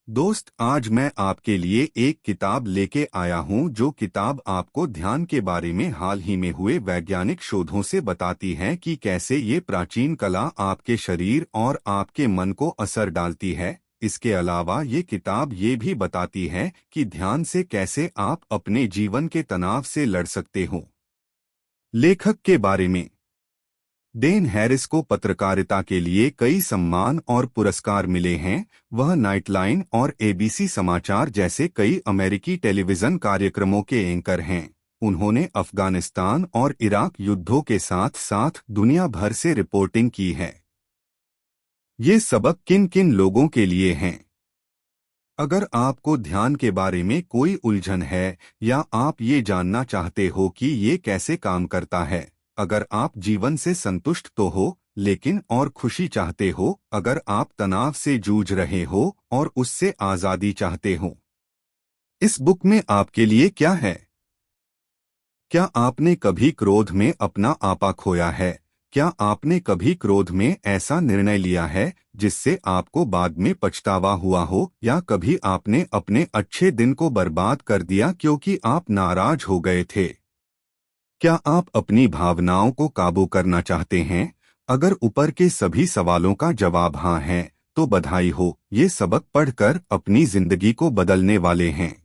दोस्त, आज मैं आपके लिए एक किताब लेके आया हूं जो किताब आपको ध्यान के बारे में हाल ही में हुए वैज्ञानिक शोधों से बताती है कि कैसे ये प्राचीन कला आपके शरीर और आपके मन को असर डालती है। इसके अलावा ये किताब ये भी बताती है कि ध्यान से कैसे आप अपने जीवन के तनाव से लड़ सकते हो। लेखक के बारे में। डेन हैरिस को पत्रकारिता के लिए कई सम्मान और पुरस्कार मिले हैं। वह नाइटलाइन और एबीसी समाचार जैसे कई अमेरिकी टेलीविजन कार्यक्रमों के एंकर हैं। उन्होंने अफगानिस्तान और इराक युद्धों के साथ साथ दुनिया भर से रिपोर्टिंग की है। ये सबक किन किन लोगों के लिए हैं? अगर आपको ध्यान के बारे में कोई उलझन है या आप ये जानना चाहते हो कि ये कैसे काम करता है, अगर आप जीवन से संतुष्ट तो हो लेकिन और खुशी चाहते हो, अगर आप तनाव से जूझ रहे हो और उससे आज़ादी चाहते हो, इस बुक में आपके लिए क्या है? क्या आपने कभी क्रोध में अपना आपा खोया है? क्या आपने कभी क्रोध में ऐसा निर्णय लिया है जिससे आपको बाद में पछतावा हुआ हो, या कभी आपने अपने अच्छे दिन को बर्बाद कर दिया क्योंकि आप नाराज हो गए थे? क्या आप अपनी भावनाओं को काबू करना चाहते हैं? अगर ऊपर के सभी सवालों का जवाब हाँ है, तो बधाई हो, ये सबक पढ़कर अपनी जिंदगी को बदलने वाले हैं।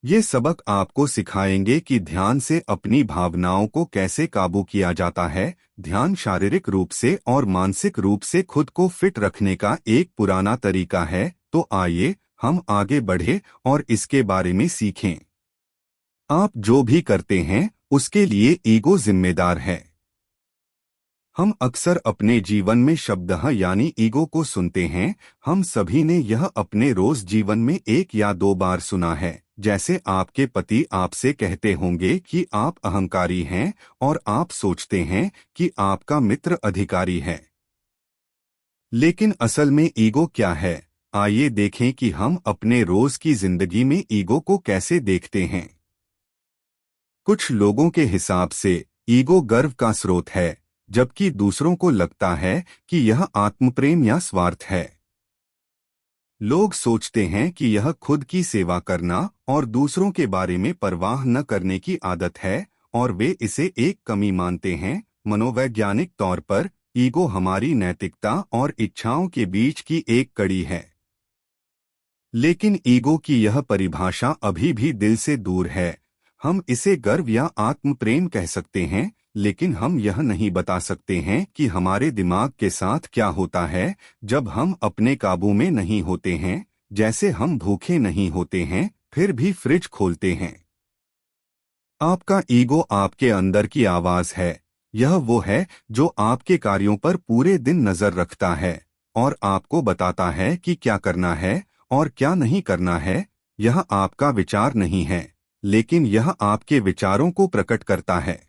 ये सबक आपको सिखाएंगे कि ध्यान से अपनी भावनाओं को कैसे काबू किया जाता है। ध्यान शारीरिक रूप से और मानसिक रूप से खुद को फिट रखने का एक पुराना तरीका है। तो आइए हम आगे बढ़े और इसके बारे में सीखें। आप जो भी करते हैं उसके लिए ईगो जिम्मेदार है। हम अक्सर अपने जीवन में शब्द यानी ईगो को सुनते हैं। हम सभी ने यह अपने रोज जीवन में एक या दो बार सुना है। जैसे आपके पति आपसे कहते होंगे कि आप अहंकारी हैं, और आप सोचते हैं कि आपका मित्र अधिकारी है। लेकिन असल में ईगो क्या है? आइए देखें कि हम अपने रोज की जिंदगी में ईगो को कैसे देखते हैं। कुछ लोगों के हिसाब से ईगो गर्व का स्रोत है, जबकि दूसरों को लगता है कि यह आत्मप्रेम या स्वार्थ है। लोग सोचते हैं कि यह खुद की सेवा करना और दूसरों के बारे में परवाह न करने की आदत है, और वे इसे एक कमी मानते हैं। मनोवैज्ञानिक तौर पर ईगो हमारी नैतिकता और इच्छाओं के बीच की एक कड़ी है। लेकिन ईगो की यह परिभाषा अभी भी दिल से दूर है। हम इसे गर्व या आत्मप्रेम कह सकते हैं, लेकिन हम यह नहीं बता सकते हैं कि हमारे दिमाग के साथ क्या होता है जब हम अपने काबू में नहीं होते हैं। जैसे हम भूखे नहीं होते हैं फिर भी फ्रिज खोलते हैं। आपका ईगो आपके अंदर की आवाज है। यह वो है जो आपके कार्यों पर पूरे दिन नजर रखता है और आपको बताता है कि क्या करना है और क्या नहीं करना है। यह आपका विचार नहीं है, लेकिन यह आपके विचारों को प्रकट करता है।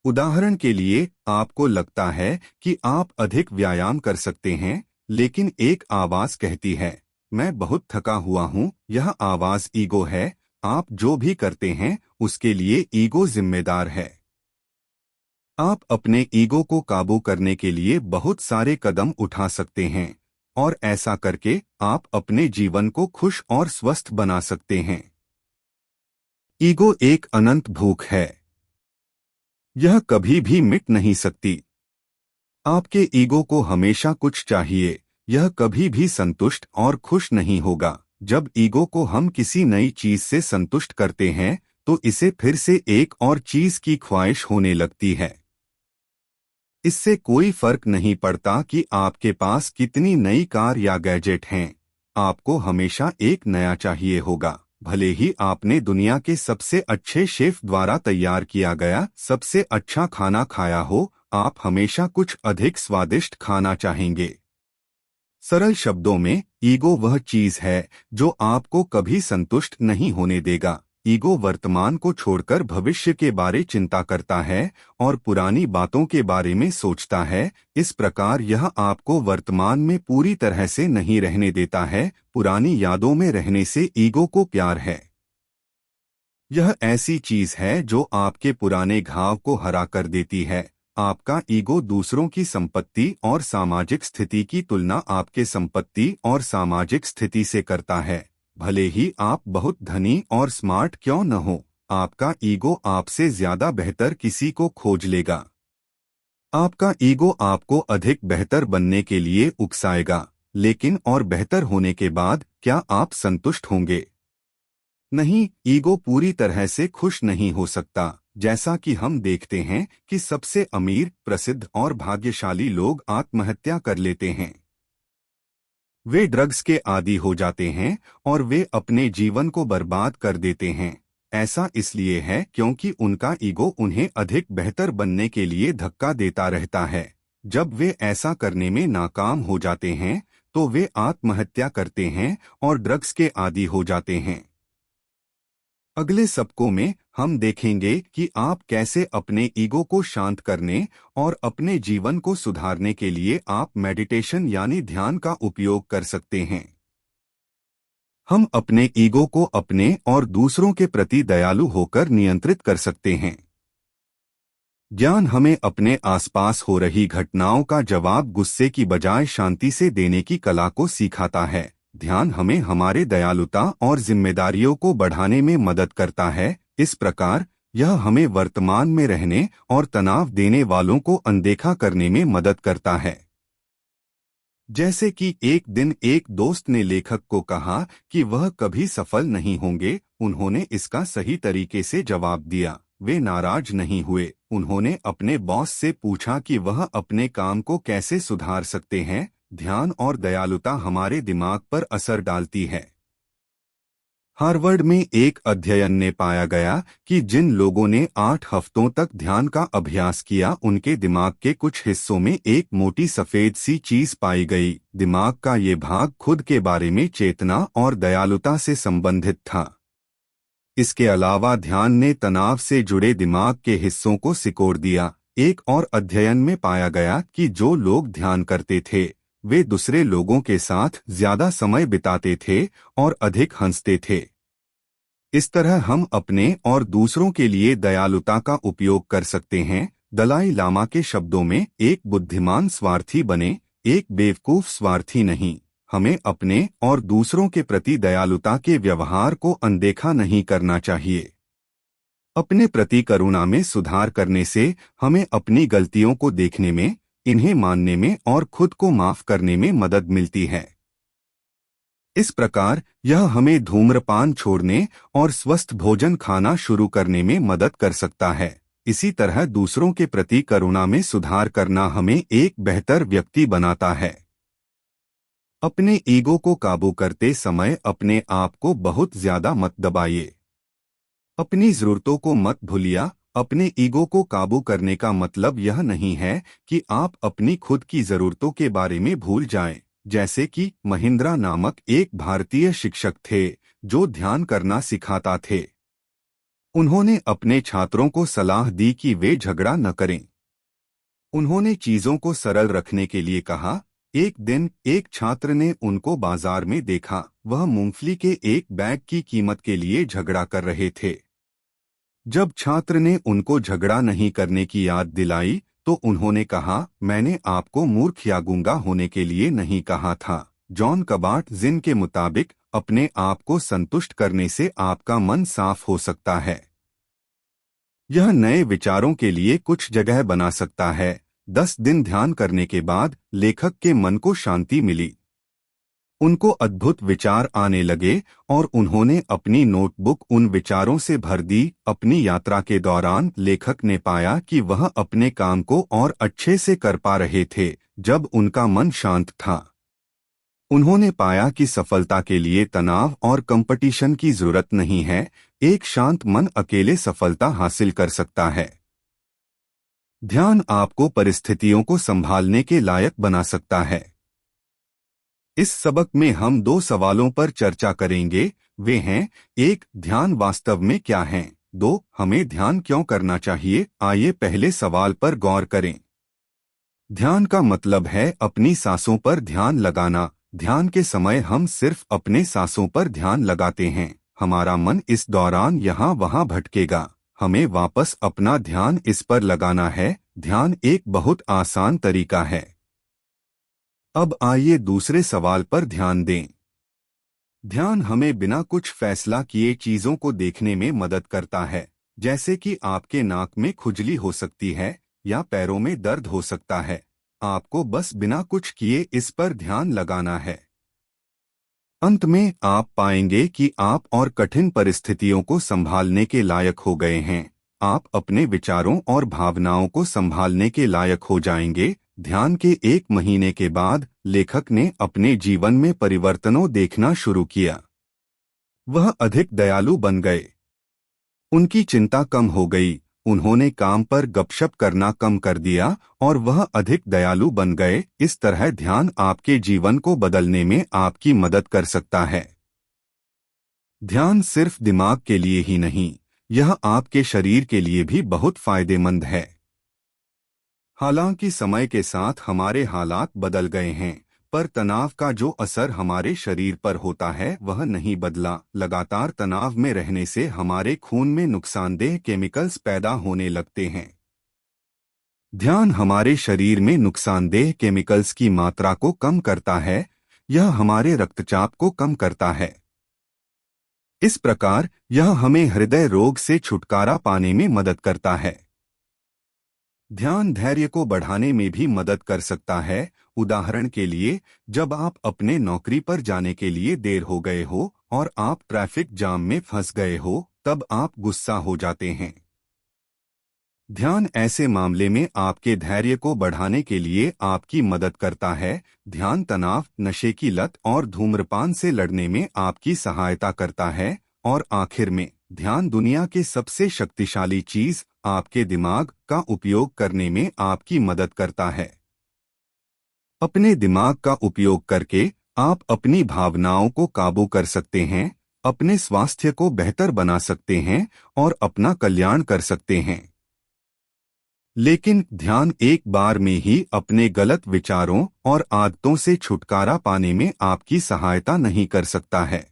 उदाहरण के लिए, आपको लगता है कि आप अधिक व्यायाम कर सकते हैं, लेकिन एक आवाज कहती है, मैं बहुत थका हुआ हूँ। यह आवाज ईगो है। आप जो भी करते हैं उसके लिए ईगो जिम्मेदार है। आप अपने ईगो को काबू करने के लिए बहुत सारे कदम उठा सकते हैं, और ऐसा करके आप अपने जीवन को खुश और स्वस्थ बना सकते हैं। ईगो एक अनंत भूख है। यह कभी भी मिट नहीं सकती। आपके ईगो को हमेशा कुछ चाहिए। यह कभी भी संतुष्ट और खुश नहीं होगा। जब ईगो को हम किसी नई चीज से संतुष्ट करते हैं तो इसे फिर से एक और चीज की ख्वाहिश होने लगती है। इससे कोई फर्क नहीं पड़ता कि आपके पास कितनी नई कार या गैजेट हैं, आपको हमेशा एक नया चाहिए होगा। भले ही आपने दुनिया के सबसे अच्छे शेफ द्वारा तैयार किया गया सबसे अच्छा खाना खाया हो, आप हमेशा कुछ अधिक स्वादिष्ट खाना चाहेंगे। सरल शब्दों में, ईगो वह चीज है जो आपको कभी संतुष्ट नहीं होने देगा। ईगो वर्तमान को छोड़कर भविष्य के बारे चिंता करता है और पुरानी बातों के बारे में सोचता है। इस प्रकार यह आपको वर्तमान में पूरी तरह से नहीं रहने देता है। पुरानी यादों में रहने से ईगो को प्यार है। यह ऐसी चीज है जो आपके पुराने घाव को हरा कर देती है। आपका ईगो दूसरों की संपत्ति और सामाजिक स्थिति की तुलना आपके संपत्ति और सामाजिक स्थिति से करता है। भले ही आप बहुत धनी और स्मार्ट क्यों न हो, आपका ईगो आपसे ज्यादा बेहतर किसी को खोज लेगा। आपका ईगो आपको अधिक बेहतर बनने के लिए उकसाएगा, लेकिन और बेहतर होने के बाद क्या आप संतुष्ट होंगे? नहीं, ईगो पूरी तरह से खुश नहीं हो सकता। जैसा कि हम देखते हैं कि सबसे अमीर, प्रसिद्ध और भाग्यशाली लोग आत्महत्या कर लेते हैं। वे ड्रग्स के आदी हो जाते हैं और वे अपने जीवन को बर्बाद कर देते हैं। ऐसा इसलिए है क्योंकि उनका ईगो उन्हें अधिक बेहतर बनने के लिए धक्का देता रहता है। जब वे ऐसा करने में नाकाम हो जाते हैं तो वे आत्महत्या करते हैं और ड्रग्स के आदी हो जाते हैं। अगले सबकों में हम देखेंगे कि आप कैसे अपने ईगो को शांत करने और अपने जीवन को सुधारने के लिए आप मेडिटेशन यानी ध्यान का उपयोग कर सकते हैं। हम अपने ईगो को अपने और दूसरों के प्रति दयालु होकर नियंत्रित कर सकते हैं। ज्ञान हमें अपने आसपास हो रही घटनाओं का जवाब गुस्से की बजाय शांति से देने की कला को सिखाता है। ध्यान हमें हमारे दयालुता और जिम्मेदारियों को बढ़ाने में मदद करता है। इस प्रकार यह हमें वर्तमान में रहने और तनाव देने वालों को अनदेखा करने में मदद करता है। जैसे कि एक दिन एक दोस्त ने लेखक को कहा कि वह कभी सफल नहीं होंगे। उन्होंने इसका सही तरीके से जवाब दिया। वे नाराज नहीं हुए। उन्होंने अपने बॉस से पूछा कि वह अपने काम को कैसे सुधार सकते हैं। ध्यान और दयालुता हमारे दिमाग पर असर डालती है। हार्वर्ड में एक अध्ययन ने पाया गया कि जिन लोगों ने 8 हफ्तों तक ध्यान का अभ्यास किया, उनके दिमाग के कुछ हिस्सों में एक मोटी सफेद सी चीज पाई गई। दिमाग का ये भाग खुद के बारे में चेतना और दयालुता से संबंधित था। इसके अलावा ध्यान ने तनाव से जुड़े दिमाग के हिस्सों को सिकोड़ दिया। एक और अध्ययन में पाया गया कि जो लोग ध्यान करते थे वे दूसरे लोगों के साथ ज्यादा समय बिताते थे और अधिक हंसते थे। इस तरह हम अपने और दूसरों के लिए दयालुता का उपयोग कर सकते हैं। दलाई लामा के शब्दों में, एक बुद्धिमान स्वार्थी बने, एक बेवकूफ स्वार्थी नहीं। हमें अपने और दूसरों के प्रति दयालुता के व्यवहार को अनदेखा नहीं करना चाहिए। अपने प्रति करुणा में सुधार करने से हमें अपनी गलतियों को देखने में, इन्हें मानने में और खुद को माफ करने में मदद मिलती है। इस प्रकार यह हमें धूम्रपान छोड़ने और स्वस्थ भोजन खाना शुरू करने में मदद कर सकता है। इसी तरह दूसरों के प्रति करुणा में सुधार करना हमें एक बेहतर व्यक्ति बनाता है। अपने ईगो को काबू करते समय अपने आप को बहुत ज्यादा मत दबाइए। अपनी जरूरतों को मत भूलिए। अपने ईगो को काबू करने का मतलब यह नहीं है कि आप अपनी खुद की जरूरतों के बारे में भूल जाएं। जैसे कि महिंद्रा नामक एक भारतीय शिक्षक थे जो ध्यान करना सिखाता थे। उन्होंने अपने छात्रों को सलाह दी कि वे झगड़ा न करें। उन्होंने चीजों को सरल रखने के लिए कहा। एक दिन एक छात्र ने उनको बाजार में देखा। वह मूंगफली के एक बैग की कीमत के लिए झगड़ा कर रहे थे। जब छात्र ने उनको झगड़ा नहीं करने की याद दिलाई तो उन्होंने कहा, मैंने आपको मूर्ख या गूंगा होने के लिए नहीं कहा था। जॉन कबाट-जिन के मुताबिक अपने आप को संतुष्ट करने से आपका मन साफ हो सकता है। यह नए विचारों के लिए कुछ जगह बना सकता है। 10 दिन ध्यान करने के बाद लेखक के मन को शांति मिली। उनको अद्भुत विचार आने लगे और उन्होंने अपनी नोटबुक उन विचारों से भर दी। अपनी यात्रा के दौरान लेखक ने पाया कि वह अपने काम को और अच्छे से कर पा रहे थे जब उनका मन शांत था। उन्होंने पाया कि सफलता के लिए तनाव और कंपटीशन की जरूरत नहीं है। एक शांत मन अकेले सफलता हासिल कर सकता है। ध्यान आपको परिस्थितियों को संभालने के लायक बना सकता है। इस सबक में हम 2 सवालों पर चर्चा करेंगे। वे हैं, 1. ध्यान वास्तव में क्या है? 2. हमें ध्यान क्यों करना चाहिए? आइए पहले सवाल पर गौर करें। ध्यान का मतलब है अपनी सांसों पर ध्यान लगाना। ध्यान के समय हम सिर्फ अपने सांसों पर ध्यान लगाते हैं। हमारा मन इस दौरान यहाँ वहाँ भटकेगा। हमें वापस अपना ध्यान इस पर लगाना है। ध्यान एक बहुत आसान तरीका है। अब आइए दूसरे सवाल पर ध्यान दें। ध्यान हमें बिना कुछ फैसला किए चीजों को देखने में मदद करता है, जैसे कि आपके नाक में खुजली हो सकती है या पैरों में दर्द हो सकता है। आपको बस बिना कुछ किए इस पर ध्यान लगाना है। अंत में आप पाएंगे कि आप और कठिन परिस्थितियों को संभालने के लायक हो गए हैं। आप अपने विचारों और भावनाओं को संभालने के लायक हो जाएंगे। ध्यान के 1 महीने के बाद लेखक ने अपने जीवन में परिवर्तनों देखना शुरू किया। वह अधिक दयालु बन गए। उनकी चिंता कम हो गई। उन्होंने काम पर गपशप करना कम कर दिया और वह अधिक दयालु बन गए। इस तरह ध्यान आपके जीवन को बदलने में आपकी मदद कर सकता है। ध्यान सिर्फ दिमाग के लिए ही नहीं, यह आपके शरीर के लिए भी बहुत फायदेमंद है। हालांकि समय के साथ हमारे हालात बदल गए हैं, पर तनाव का जो असर हमारे शरीर पर होता है वह नहीं बदला। लगातार तनाव में रहने से हमारे खून में नुकसानदेह केमिकल्स पैदा होने लगते हैं। ध्यान हमारे शरीर में नुकसानदेह केमिकल्स की मात्रा को कम करता है। यह हमारे रक्तचाप को कम करता है। इस प्रकार यह हमें हृदय रोग से छुटकारा पाने में मदद करता है। ध्यान धैर्य को बढ़ाने में भी मदद कर सकता है। उदाहरण के लिए, जब आप अपने नौकरी पर जाने के लिए देर हो गए हो और आप ट्रैफिक जाम में फंस गए हो, तब आप गुस्सा हो जाते हैं। ध्यान ऐसे मामले में आपके धैर्य को बढ़ाने के लिए आपकी मदद करता है। ध्यान तनाव, नशे की लत और धूम्रपान से लड़ने में आपकी सहायता करता है। और आखिर में, ध्यान दुनिया के सबसे शक्तिशाली चीज, आपके दिमाग का उपयोग करने में आपकी मदद करता है। अपने दिमाग का उपयोग करके आप अपनी भावनाओं को काबू कर सकते हैं, अपने स्वास्थ्य को बेहतर बना सकते हैं और अपना कल्याण कर सकते हैं। लेकिन ध्यान एक बार में ही अपने गलत विचारों और आदतों से छुटकारा पाने में आपकी सहायता नहीं कर सकता है।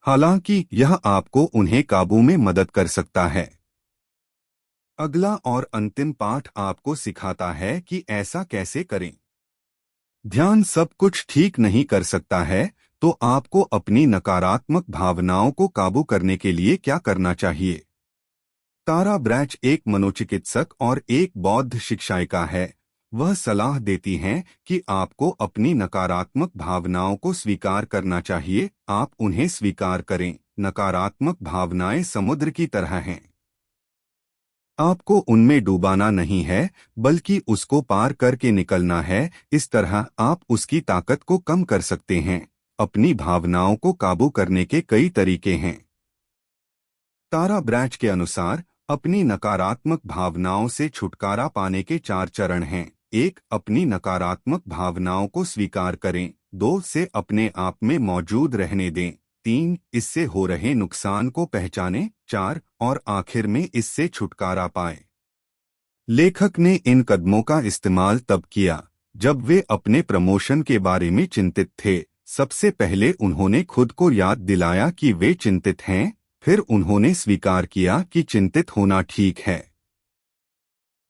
हालांकि यह आपको उन्हें काबू में मदद कर सकता है। अगला और अंतिम पाठ आपको सिखाता है कि ऐसा कैसे करें। ध्यान सब कुछ ठीक नहीं कर सकता है, तो आपको अपनी नकारात्मक भावनाओं को काबू करने के लिए क्या करना चाहिए। तारा ब्रैच एक मनोचिकित्सक और एक बौद्ध शिक्षायिका है। वह सलाह देती हैं कि आपको अपनी नकारात्मक भावनाओं को स्वीकार करना चाहिए। आप उन्हें स्वीकार करें। नकारात्मक भावनाएं समुद्र की तरह हैं। आपको उनमें डूबाना नहीं है, बल्कि उसको पार करके निकलना है। इस तरह आप उसकी ताकत को कम कर सकते हैं। अपनी भावनाओं को काबू करने के कई तरीके हैं। तारा ब्रैच के अनुसार अपनी नकारात्मक भावनाओं से छुटकारा पाने के 4 चरण हैं। 1. अपनी नकारात्मक भावनाओं को स्वीकार करें। 2. से अपने आप में मौजूद रहने दें। 3. इससे हो रहे नुकसान को पहचानें। 4. और आखिर में इससे छुटकारा पाएं। लेखक ने इन कदमों का इस्तेमाल तब किया जब वे अपने प्रमोशन के बारे में चिंतित थे। सबसे पहले उन्होंने खुद को याद दिलाया कि वे चिंतित हैं। फिर उन्होंने स्वीकार किया कि चिंतित होना ठीक है।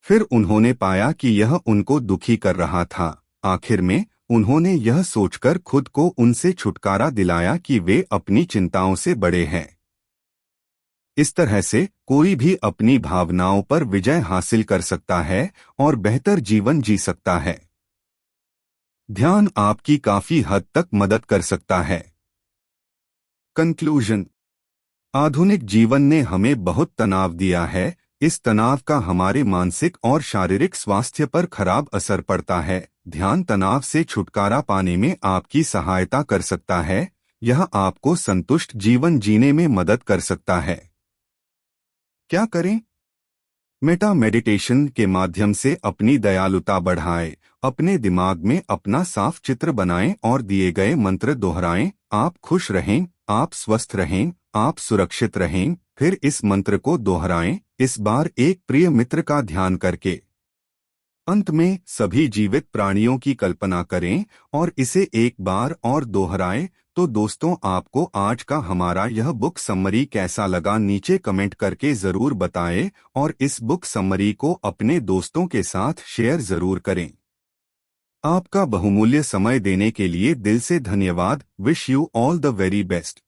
फिर उन्होंने पाया कि यह उनको दुखी कर रहा था। आखिर में उन्होंने यह सोचकर खुद को उनसे छुटकारा दिलाया कि वे अपनी चिंताओं से बड़े हैं। इस तरह से कोई भी अपनी भावनाओं पर विजय हासिल कर सकता है और बेहतर जीवन जी सकता है। ध्यान आपकी काफी हद तक मदद कर सकता है। कंक्लूजन। आधुनिक जीवन ने हमें बहुत तनाव दिया है। इस तनाव का हमारे मानसिक और शारीरिक स्वास्थ्य पर खराब असर पड़ता है। ध्यान तनाव से छुटकारा पाने में आपकी सहायता कर सकता है। यह आपको संतुष्ट जीवन जीने में मदद कर सकता है। क्या करें? मेटा मेडिटेशन के माध्यम से अपनी दयालुता बढ़ाएं। अपने दिमाग में अपना साफ चित्र बनाएं और दिए गए मंत्र दोहराएं। आप खुश रहें, आप स्वस्थ रहें, आप सुरक्षित रहें। फिर इस मंत्र को दोहराएं, इस बार एक प्रिय मित्र का ध्यान करके। अंत में सभी जीवित प्राणियों की कल्पना करें और इसे एक बार और दोहराएं। तो दोस्तों, आपको आज का हमारा यह बुक समरी कैसा लगा नीचे कमेंट करके ज़रूर बताएं और इस बुक समरी को अपने दोस्तों के साथ शेयर ज़रूर करें। आपका बहुमूल्य समय देने के लिए दिल से धन्यवाद। Wish you all the very best.